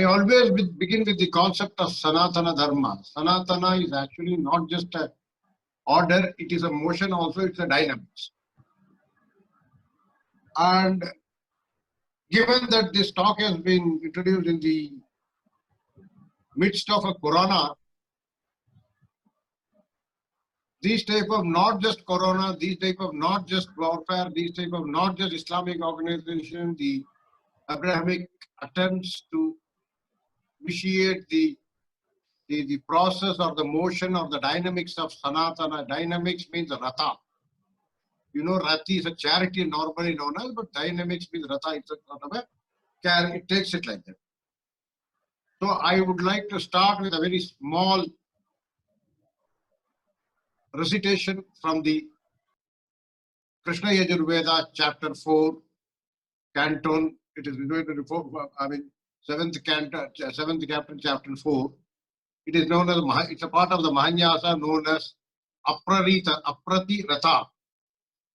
I always begin with the concept of Sanatana Dharma. Sanatana is actually not just a order, it is a motion also, it's a dynamics. And given that this talk has been introduced in the midst of a corona, these type of not just corona, these type of not just warfare, these type of not just Islamic organization, the Abrahamic attempts to initiate the process or the motion or the dynamics of Sanatana. Dynamics means Ratha. You know, Rati is a charity normally known as, but dynamics means Ratha. It's a sort of a, it takes it like that. So I would like to start with a very small recitation from the Krishna Yajurveda chapter 4, canton. It is related to seventh canton, chapter 4. It is known as, it's a part of the Mahanyasa known as Aprati Ratha.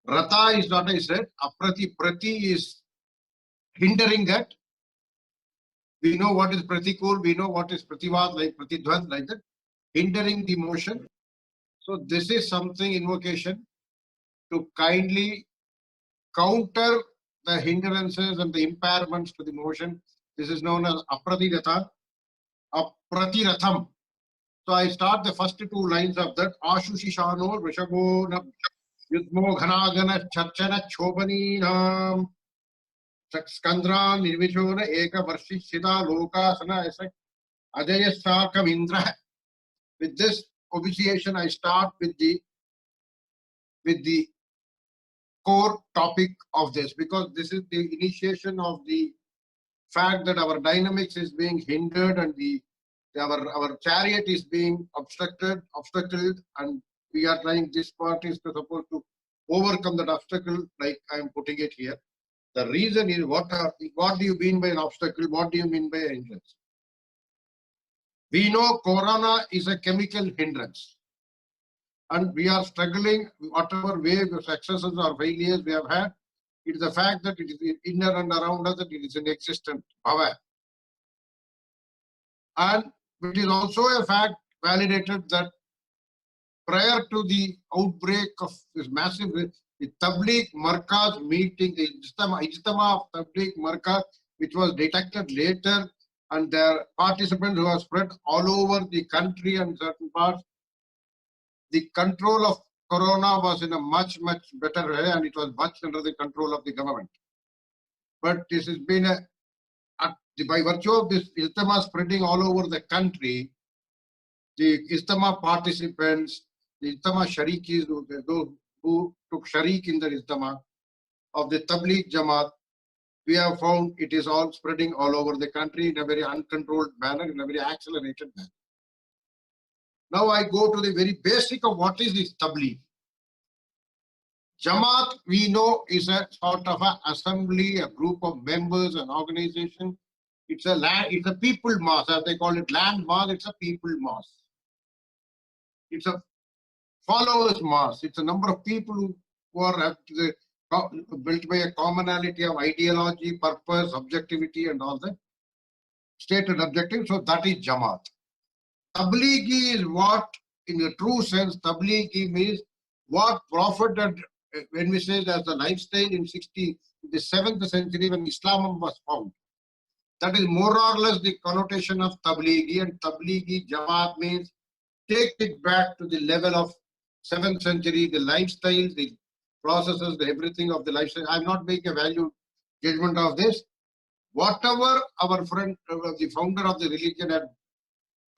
Ratha is not, I said, Prati is hindering that. We know what is Pratikul, we know what is Prativad, like Pratidhvan, like that, hindering the motion. So this is something, invocation, to kindly counter the hindrances and the impairments to the motion. This is known as Aprati Ratha, Aprati Ratham. So I start the first two lines of that. Ashushishano Vrishabho Yudmo Ghanagana Chachana Chobaninam Skandra Nirvishona Eka Varshishita Lokasana Ajaya Sakam Indra. With this officiation, I start with the core topic of this, because this is the initiation of the fact that our dynamics is being hindered and our chariot is being obstructed, and we are trying, this part is supposed to overcome that obstacle, like I am putting it here. The reason is, what do you mean by an obstacle? What do you mean by a hindrance? We know corona is a chemical hindrance, and we are struggling, whatever wave of successes or failures we have had. It is the fact that it is inner and around us, that it is an existent power. And it is also a fact validated that prior to the outbreak of this massive, the Tabligh Markaz meeting, the Ijtama of Tabligh Markaz, which was detected later, and their participants who are spread all over the country and certain parts, the control of corona was in a much, much better way, and it was much under the control of the government. But this has been by virtue of this Ijtama spreading all over the country, the Ijtama participants, the Ijtama Sharikis, those who took Sharik in the Ijtama of the Tabligh Jamaat, we have found it is all spreading all over the country in a very uncontrolled manner, in a very accelerated manner. Now I go to the very basic of what is this Tabligh. Jamaat, we know, is a sort of an assembly, a group of members, an organization. It's a people mass, as they call it, land mass. It's a people mass. It's a followers mass. It's a number of people who are built by a commonality of ideology, purpose, objectivity, and all that stated objective. So that is Jamaat. Tablighi is what, in the true sense, Tablighi means what Prophet had, when we say as the lifestyle in the 7th century when Islam was found. That is more or less the connotation of Tablighi, and Tablighi Jamaat means take it back to the level of 7th century, the lifestyle, the processes, the everything of the lifestyle. I am not making a value judgment of this. Whatever our friend, the founder of the religion, had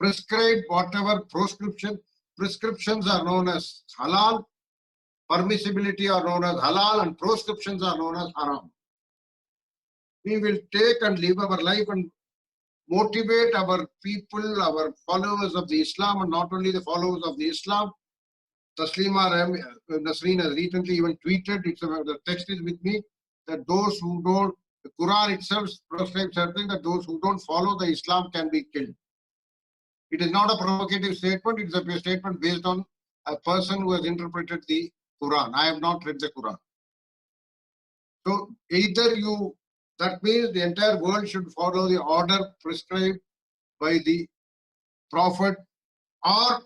prescribed, whatever prescriptions are known as halal, permissibility are known as halal, and proscriptions are known as haram. We will take and live our life and motivate our people, our followers of the Islam, and not only the followers of the Islam. Taslima Nasreen has recently even tweeted, the text is with me, that those who don't, the Quran itself prescribes something, that those who don't follow the Islam can be killed. It is not a provocative statement, it is a statement based on a person who has interpreted the Quran. I have not read the Quran. So either you That means the entire world should follow the order prescribed by the Prophet, or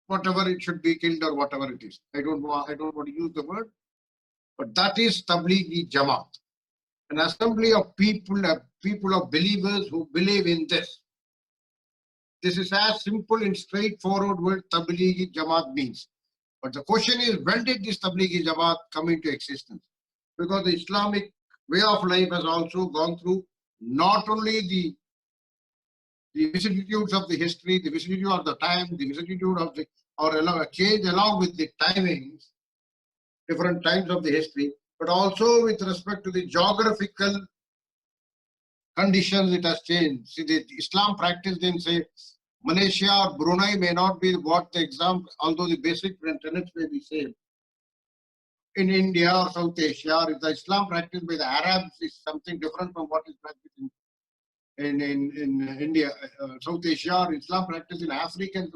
whatever it should be killed, or whatever it is. I don't want to use the word, but that is Tablighi Jamaat, an assembly of people of believers who believe in this. This is as simple and straightforward word Tablighi Jamaat means. But the question is, when did this Tablighi Jamaat come into existence? Because the Islamic way of life has also gone through not only the vicissitudes of the history, the vicissitude of the time, the vicissitude of the change along with the timings, different times of the history, but also with respect to the geographical conditions, it has changed. See, the Islam practiced in, say, Malaysia or Brunei may not be what the example, although the basic tenets may be same. In India or South Asia, or if the Islam practiced by the Arabs is something different from what is practiced in India, South Asia, or Islam practiced in African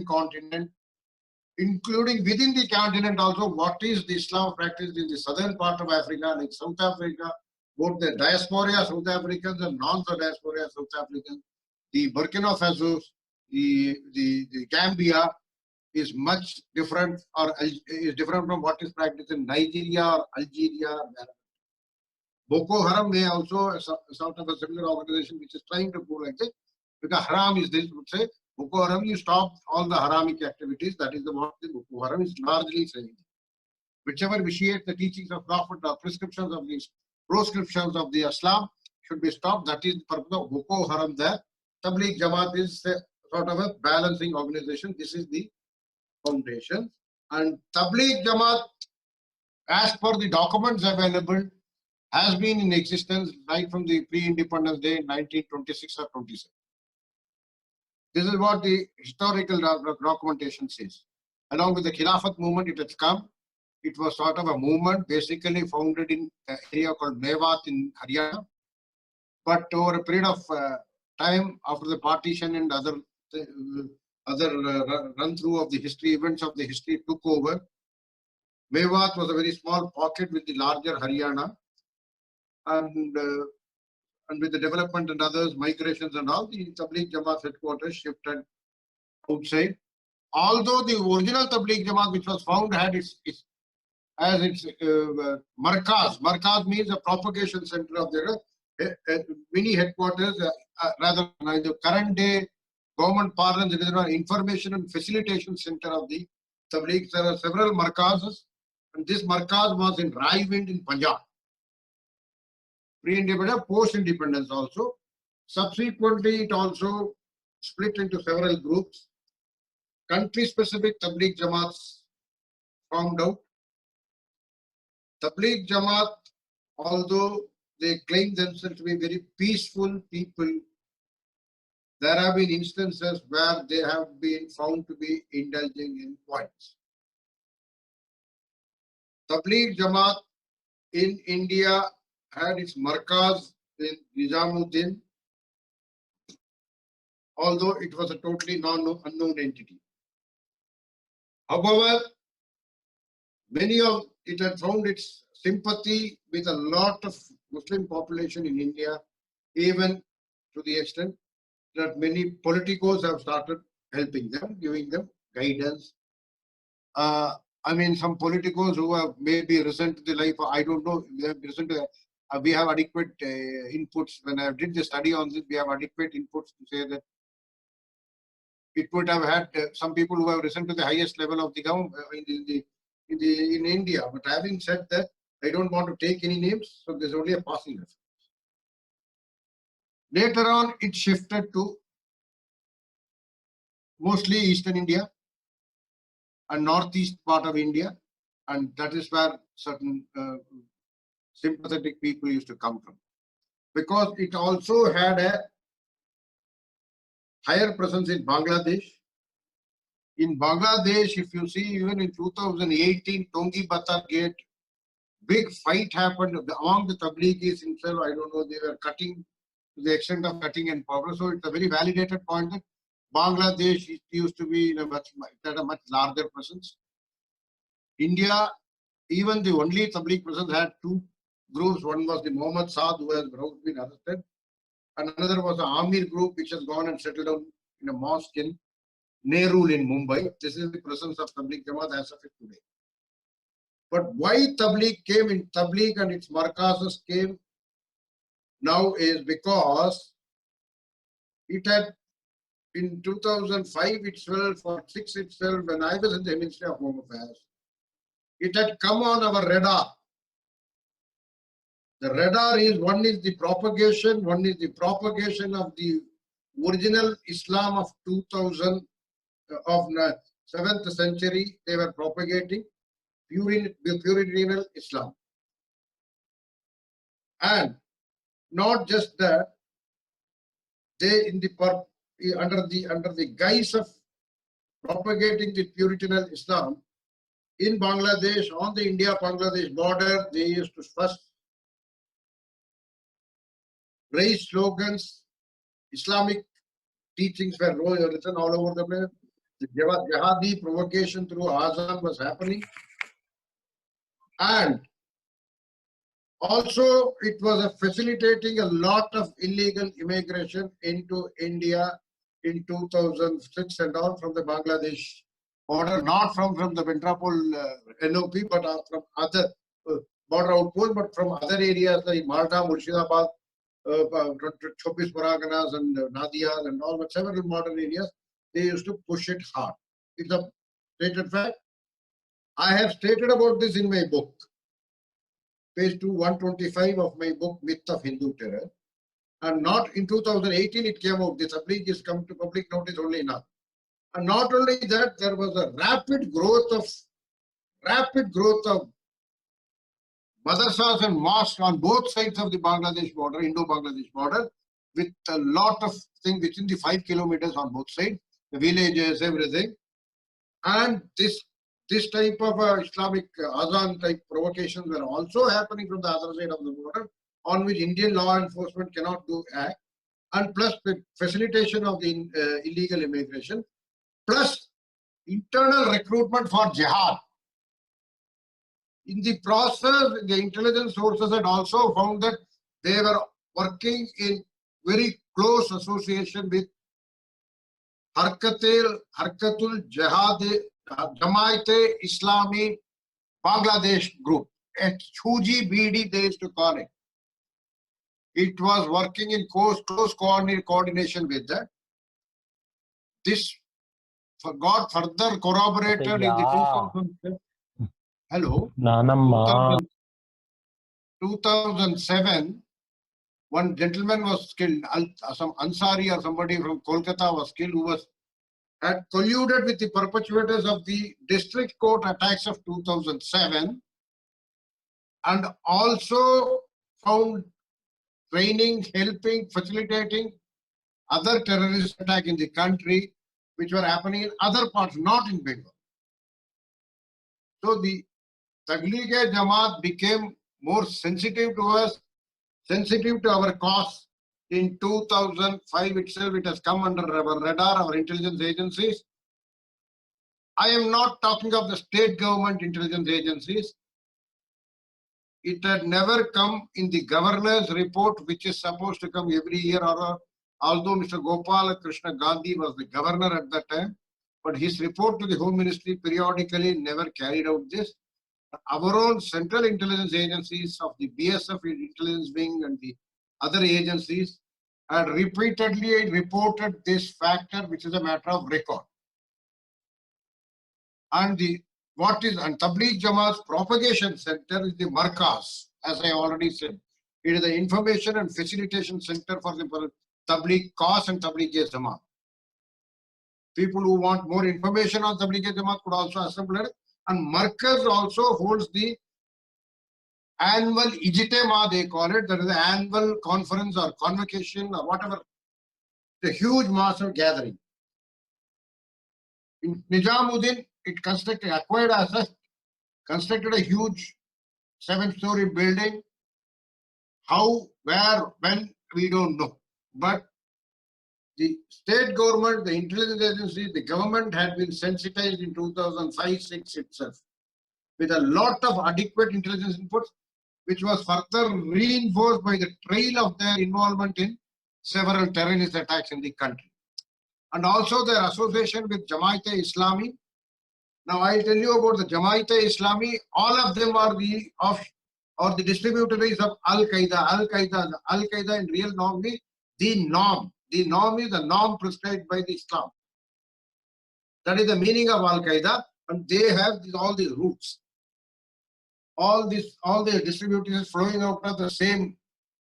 continent, including within the continent also, what is the Islam practiced in the southern part of Africa, like South Africa, both the diaspora South Africans and non-diaspora South Africans, the Burkina Faso, the Gambia is much different, or is different from what is practiced in Nigeria or Algeria. Boko Haram may also sort of a similar organization which is trying to go like this, because haram is this, would say, Boko Haram, you stop all the haramic activities. That is what the Boko Haram is largely saying. Whichever vitiates the teachings of Prophet or prescriptions of the Islam should be stopped. That is the purpose of Boko Haram there. Tabligh Jamaat is sort of a balancing organization. This is the foundation. And Tabligh Jamaat, as per the documents available, has been in existence right from the pre-independence day in 1926 or 27. This is what the historical documentation says. Along with the Khilafat movement, it has come. It was sort of a movement basically founded in an area called Mewat in Haryana. But over a period of time after the partition and other run through of the history, events of the history took over, Mewat was a very small pocket with the larger Haryana. And with the development and others, migrations and all, the Tabligh Jamaat headquarters shifted outside. Although the original Tabligh Jamaat, which was found, had its markaz. Markaz means a propagation center of their mini headquarters, rather than the current day government parlance, it is an information and facilitation center of the Tabligh. There are several markazes, and this markaz was in Raiwind in Punjab. Pre-independence, post-independence also. Subsequently, it also split into several groups. Country-specific Tabligh Jamaats formed out. Tabligh Jamaat, although they claim themselves to be very peaceful people, there have been instances where they have been found to be indulging in violence. Tabligh Jamaat in India had its markaz in Nizamuddin, although it was a totally unknown entity. However, many of it had found its sympathy with a lot of Muslim population in India, even to the extent that many politicos have started helping them, giving them guidance. I mean, some politicos who have maybe risen to the life, I don't know, they have risen to we have adequate inputs. When I did the study on this, we have adequate inputs to say that it would have had some people who have risen to the highest level of the government in India. But having said that, I don't want to take any names, so there's only a passing reference. Later on, it shifted to mostly Eastern India and northeast part of India, and that is where certain sympathetic people used to come from, because it also had a higher presence in Bangladesh. In Bangladesh, if you see, even in 2018, Tongi Bata Gate, big fight happened among the Tablighis himself. I don't know, they were cutting to the extent of cutting and power. So it's a very validated point that Bangladesh used to be a much larger presence. India, even the only Tabligh presence, had two groups. One was the Mohammad Saad, who has been arrested. And another was the Amir group, which has gone and settled down in a mosque in Nerul in Mumbai. This is the presence of Tabligh Jamaat as of it today. But why Tabligh came in Tabligh and its markazes came now is because it had in 2005 itself or 6 itself, when I was in the Ministry of Home Affairs, it had come on our radar. The radar is one is the propagation of the original Islam of 2000 of 7th century. They were propagating Puritanical Islam, and not just that, they in the under the guise of propagating the Puritanal Islam in Bangladesh, on the India-Bangladesh border, they used to first raise slogans. Islamic teachings were written all over the place. The jihadi provocation through Azan was happening. And also it was facilitating a lot of illegal immigration into India in 2006 and all from the Bangladesh border, not from the Ventrapol NOP, but from other border outposts, but from other areas like Malta, Murshidabad, Chopis Paraganas and Nadia and all, but several modern areas, they used to push it hard. It's a stated fact. I have stated about this in my book, page 125 of my book, Myth of Hindu Terror. And not in 2018 it came out. This Tabligh is come to public notice only now. And not only that, there was a rapid growth of madrasas and mosques on both sides of the Bangladesh border, Indo-Bangladesh border, with a lot of things within the 5 kilometers on both sides, the villages, everything. And this type of Islamic Azan type provocations were also happening from the other side of the border, on which Indian law enforcement cannot do act, and plus the facilitation of the illegal immigration, plus internal recruitment for jihad. In the process, the intelligence sources had also found that they were working in very close association with Harkatul Jamaat Islami Bangladesh group, HUJI BD they used to call it. It was working in close coordination with that. This got further corroborated in the 2007. One gentleman was killed, some Ansari or somebody from Kolkata was killed, who had colluded with the perpetrators of the district court attacks of 2007, and also found training, helping, facilitating other terrorist attacks in the country, which were happening in other parts, not in Bengal. So the Tabligh Jamaat became more sensitive to us, sensitive to our cause. In 2005 itself, it has come under our radar, our intelligence agencies. I am not talking of the state government intelligence agencies. It had never come in the governor's report, which is supposed to come every year, although Mr. Gopal Krishna Gandhi was the governor at that time, but his report to the Home Ministry periodically never carried out this. Our own central intelligence agencies of the BSF intelligence wing and the other agencies had repeatedly reported this factor, which is a matter of record. And Tabligh Jamaat's propagation center is the Markaz, as I already said. It is the information and facilitation center for the Tabligh cause and Tabligh Jamaat. People who want more information on Tabligh Jamaat could also assemble it. And Markaz also holds the annual Ijtema, they call it, that is the annual conference or convocation or whatever, the huge massive gathering. In Nizamuddin, it acquired assets, constructed a huge 7-story building. How, where, when, we don't know. But the state government, the intelligence agency, the government had been sensitized in 2005-06 itself with a lot of adequate intelligence inputs. which was further reinforced by the trail of their involvement in several terrorist attacks in the country. And also their association with Jamaat-e-Islami. Now I'll tell you about the Jamaat-e-Islami. All of them are the distributaries of Al-Qaeda. Al-Qaeda in real norm is the norm. The norm is the norm prescribed by the Islam. That is the meaning of Al-Qaeda, and they have all these roots. All the distributaries flowing out of the same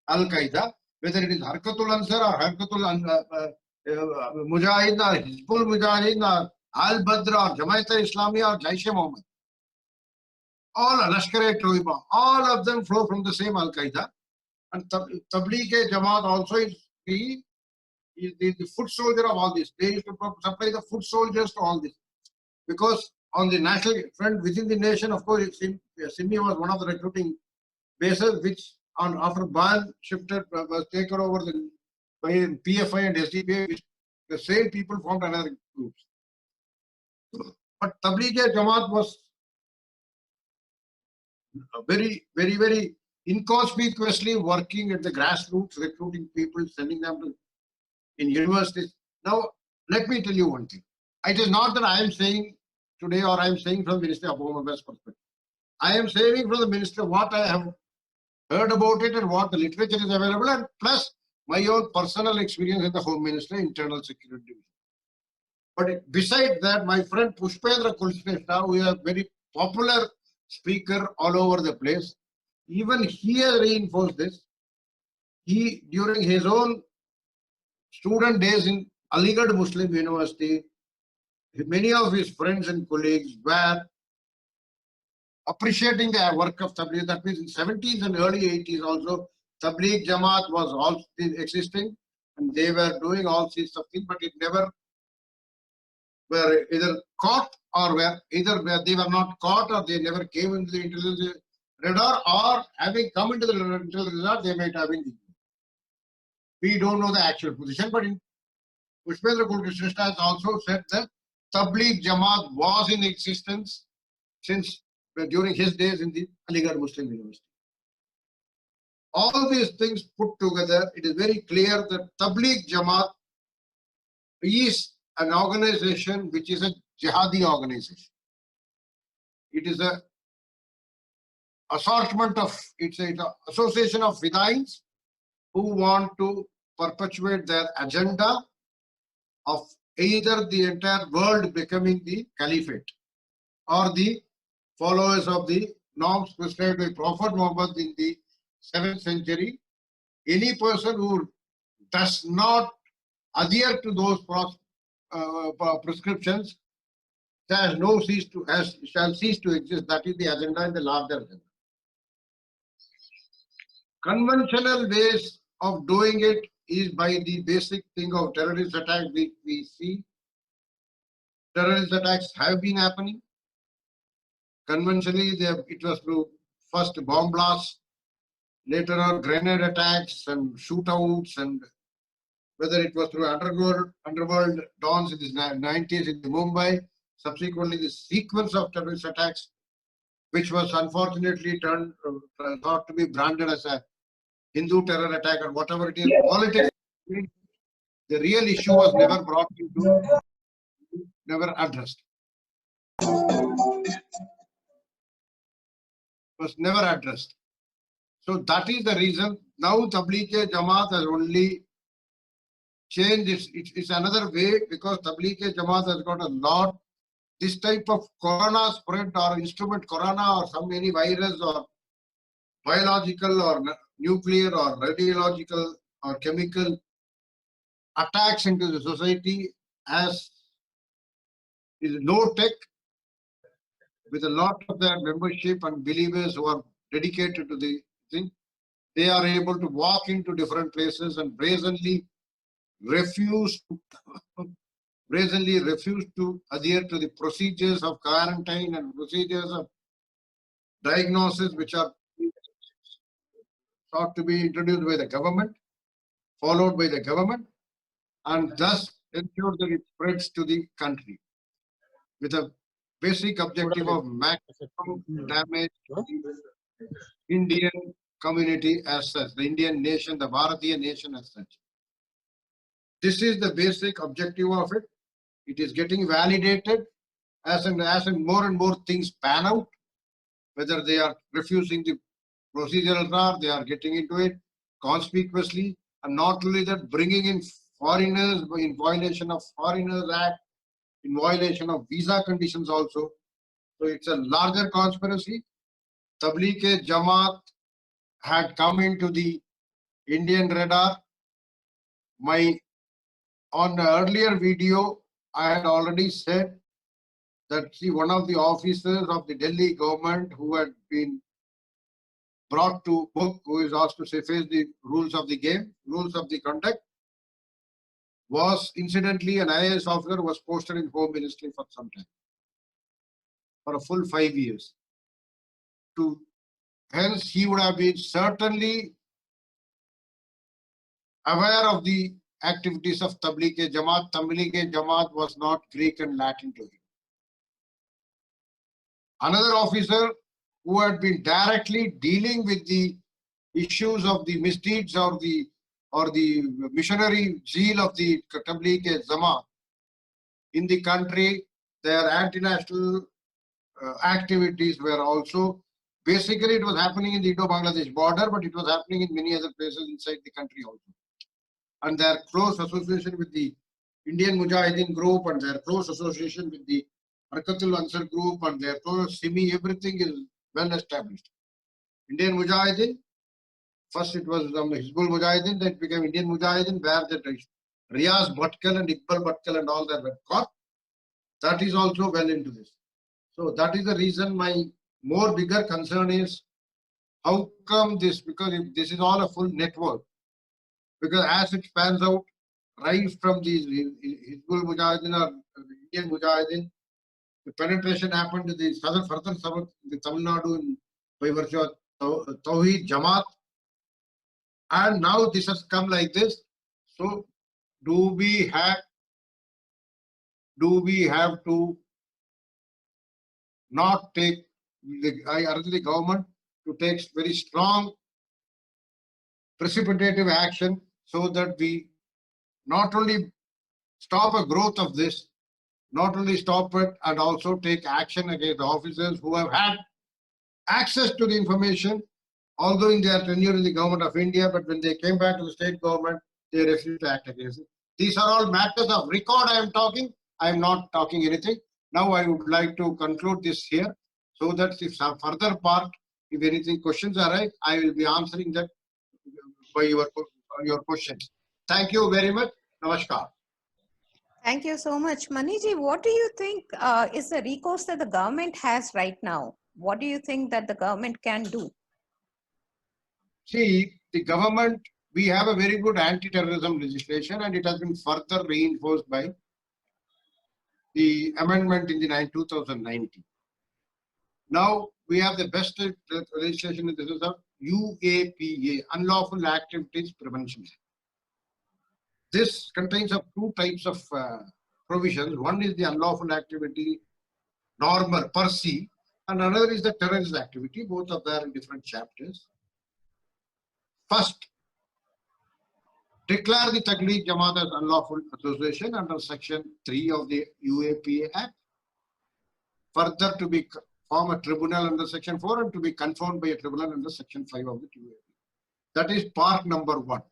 Al-Qaeda, whether it is Harkatul Ansar or Harkatul Mujahideen or Hizbul Mujahideen or Al-Badr or Jamaat-e-Islami or Jaish-e-Mohammed. All Lashkar-e-Toiba, all of them flow from the same Al-Qaeda. And Tabligh-e-Jamaat also is the foot soldier of all this. They used to supply the foot soldiers to all this. Because on the national front within the nation, of course, Simi was one of the recruiting bases, which after Ban shifted, was taken over by PFI and SDPI, which the same people formed another group. But Tabligh-e-Jamaat was very, very, very inconspicuously working at the grassroots, recruiting people, sending them to in universities. Now, let me tell you one thing. It is not that I am saying today or I am saying from the Ministry of Home Affairs perspective. I am saying from the Minister what I have heard about it and what the literature is available, and plus my own personal experience in the Home Ministry, Internal Security Division. But besides that, my friend Pushpendra Kulshrestha, who is a very popular speaker all over the place, even he has reinforced this. He, during his own student days in Aligarh Muslim University, many of his friends and colleagues were appreciating the work of Tabligh. That means in 70s and early 80s also, Tabligh Jamaat was also existing, and they were doing all sorts of things, but it never were either caught or they were not caught, or they never came into the intelligence radar, or having come into the intelligence radar, they might have been. We don't know the actual position, but in Pushpendra Kulshrestha has also said that Tabligh Jamaat was in existence since during his days in the Aligarh Muslim University. All these things put together, it is very clear that Tabligh Jamaat is an organization which is a jihadi organization. It is a assortment of, it's an association of Fidains who want to perpetuate their agenda of either the entire world becoming the caliphate or the followers of the norms prescribed by Prophet Muhammad in the 7th century. Any person who does not adhere to those prescriptions shall cease to exist. That is the agenda in the larger agenda. Conventional ways of doing it is by the basic thing of terrorist attacks. We see terrorist attacks have been happening. Conventionally, it was through first bomb blasts, later on grenade attacks and shootouts, and whether it was through underworld dawns in the 90s in Mumbai, subsequently the sequence of terrorist attacks, which was unfortunately thought to be branded as a Hindu terror attack or whatever it is. Politics, the real issue was never brought into, never addressed. Was never addressed. So that is the reason now Tabligh-e-Jamaat has only changed. It's another way, because Tabligh-e-Jamaat has got a lot. This type of corona spread or instrument corona or any virus or biological or nuclear or radiological or chemical attacks into the society is low tech, with a lot of their membership and believers who are dedicated to the thing. They are able to walk into different places and brazenly refuse to adhere to the procedures of quarantine and procedures of diagnosis, which are thought to be introduced by the government, followed by the government, and thus ensure that it spreads to the country with a basic objective of maximum damage Indian community as such, the Indian nation, the Bharatiya nation as such. This is the basic objective of it. It is getting validated as and more things pan out, whether they are refusing the procedural draft, they are getting into it conspicuously, and not only that, bringing in foreigners in violation of Foreigners Act, in violation of visa conditions also. So it's a larger conspiracy. Tabligh-e-Jamaat had come into the Indian radar. On the earlier video, I had already said that one of the officers of the Delhi government who had been brought to book, who is asked to face the rules of the game, rules of the conduct, was incidentally an IAS officer, was posted in Home Ministry for some time, for a full 5 years. Hence, he would have been certainly aware of the activities of Tabligh-e-Jamaat. Tabligh-e-Jamaat was not Greek and Latin to him. Another officer who had been directly dealing with the issues of the misdeeds or the missionary zeal of the Tabligh-e-Jamaat in the country, their anti-national activities were also, basically it was happening in the Indo-Bangladesh border, but it was happening in many other places inside the country also. And their close association with the Indian Mujahideen group and their close association with the Harkatul Ansar group and their close Simi, everything is well established. Indian Mujahideen, first it was Hizbul Mujahideen, then it became Indian Mujahideen, where the Riyaz Bhatkal and Iqbal Bhatkal and all that were caught. That is also well into this. So that is the reason my more bigger concern is how come this, because if this is all a full network, because as it pans out, right from the Hizbul Mujahideen or the Indian Mujahideen, the penetration happened to the further south, the Tamil Nadu by virtue of Tawheed Jamaat, and now this has come like this. So do we have to not take, I urge the government to take very strong precipitative action so that we not only stop a growth of this, not only stop it, and also take action against the officers who have had access to the information, although in their tenure in the government of India, but when they came back to the state government, they refused to act against it. These are all matters of record I am talking. I am not talking anything. Now I would like to conclude this here so that if some further part, if anything questions arise, I will be answering that by your questions. Thank you very much. Namaskar. Thank you so much. Maniji, what do you think is the recourse that the government has right now? What do you think that the government can do? See, the government, we have a very good anti-terrorism legislation, and it has been further reinforced by the amendment in the 2019. Now we have the best legislation in the sense of UAPA, Unlawful Activities Prevention. This contains of two types of provisions. One is the unlawful activity normal per se, and another is the terrorist activity. Both of them are in different chapters. First, declare the Tabligh-e-Jamaat as unlawful association under Section 3 of the UAPA Act. Further, to be form a tribunal under Section 4 and to be confirmed by a tribunal under Section 5 of the UAPA. That is part number 1.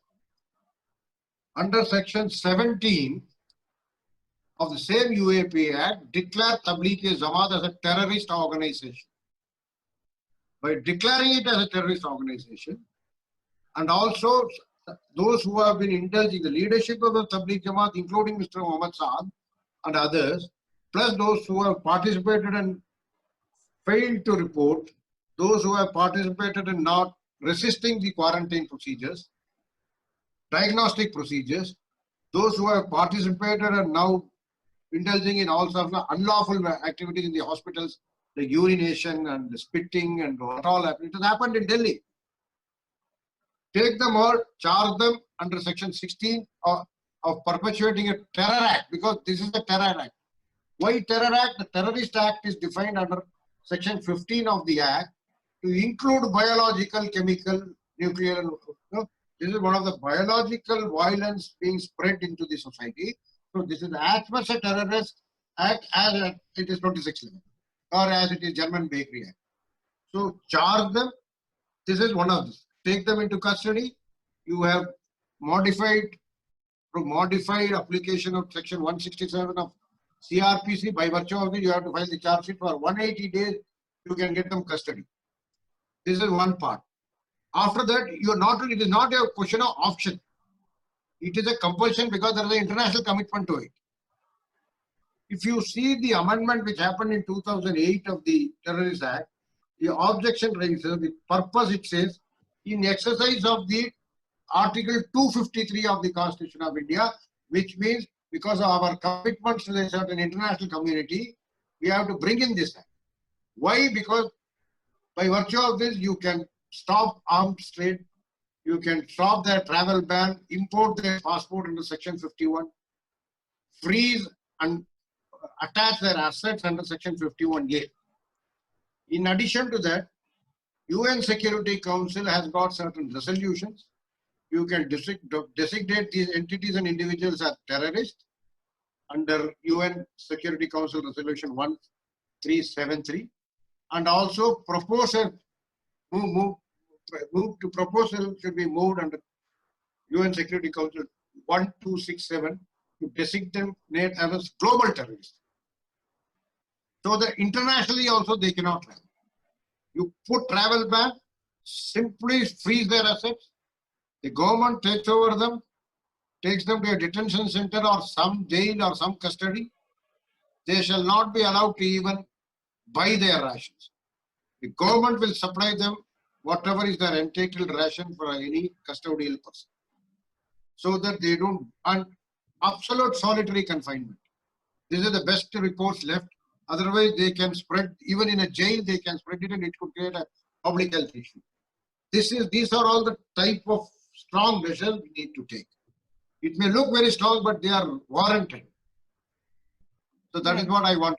Under Section 17 of the same UAPA Act, declare Tabligh-e-Jamaat as a terrorist organization. By declaring it as a terrorist organization, and also those who have been indulging the leadership of the Tabligh-e-Jamaat, including Mr. Muhammad Saad and others, plus those who have participated and failed to report, those who have participated in not resisting the quarantine procedures, diagnostic procedures, those who have participated and now indulging in all sorts of unlawful activities in the hospitals, the urination and the spitting and what all happened. It has happened in Delhi. Take them all, charge them under Section 16 of perpetuating a terror act, because this is a terror act. Why terror act? The terrorist act is defined under Section 15 of the act, to include biological, chemical, nuclear. This is one of the biological violence being spread into the society. So this is as much a terrorist act as it is 2611 or as it is German Bakery Act. So charge them. This is one of this. Take them into custody. You have modified application of section 167 of CRPC. By virtue of it, you have to file the charge sheet for 180 days. You can get them custody. This is one part. After that, it is not a question of option. It is a compulsion because there is an international commitment to it. If you see the amendment which happened in 2008 of the Terrorist Act, the objection raises, the purpose it says, in exercise of the Article 253 of the Constitution of India, which means because of our commitments to a certain international community, we have to bring in this act. Why? Because by virtue of this, you can stop arms trade, you can stop their travel ban, import their passport under Section 51, freeze and attach their assets under Section 51A. In addition to that, UN Security Council has got certain resolutions. You can designate these entities and individuals as terrorists under UN Security Council Resolution 1373, and also proposal proposal should be moved under UN Security Council 1267 to designate as global terrorists. So that internationally also they cannot travel. You put travel ban, simply freeze their assets. The government takes over them, takes them to a detention center or some jail or some custody. They shall not be allowed to even buy their rations. The government will supply them whatever is their entitled ration for any custodial person, so that they don't, and absolute solitary confinement. These are the best reports left. Otherwise, they can spread, even in a jail, they can spread it and it could create a public health issue. These are all the type of strong measures we need to take. It may look very strong, but they are warranted. So that is what I want.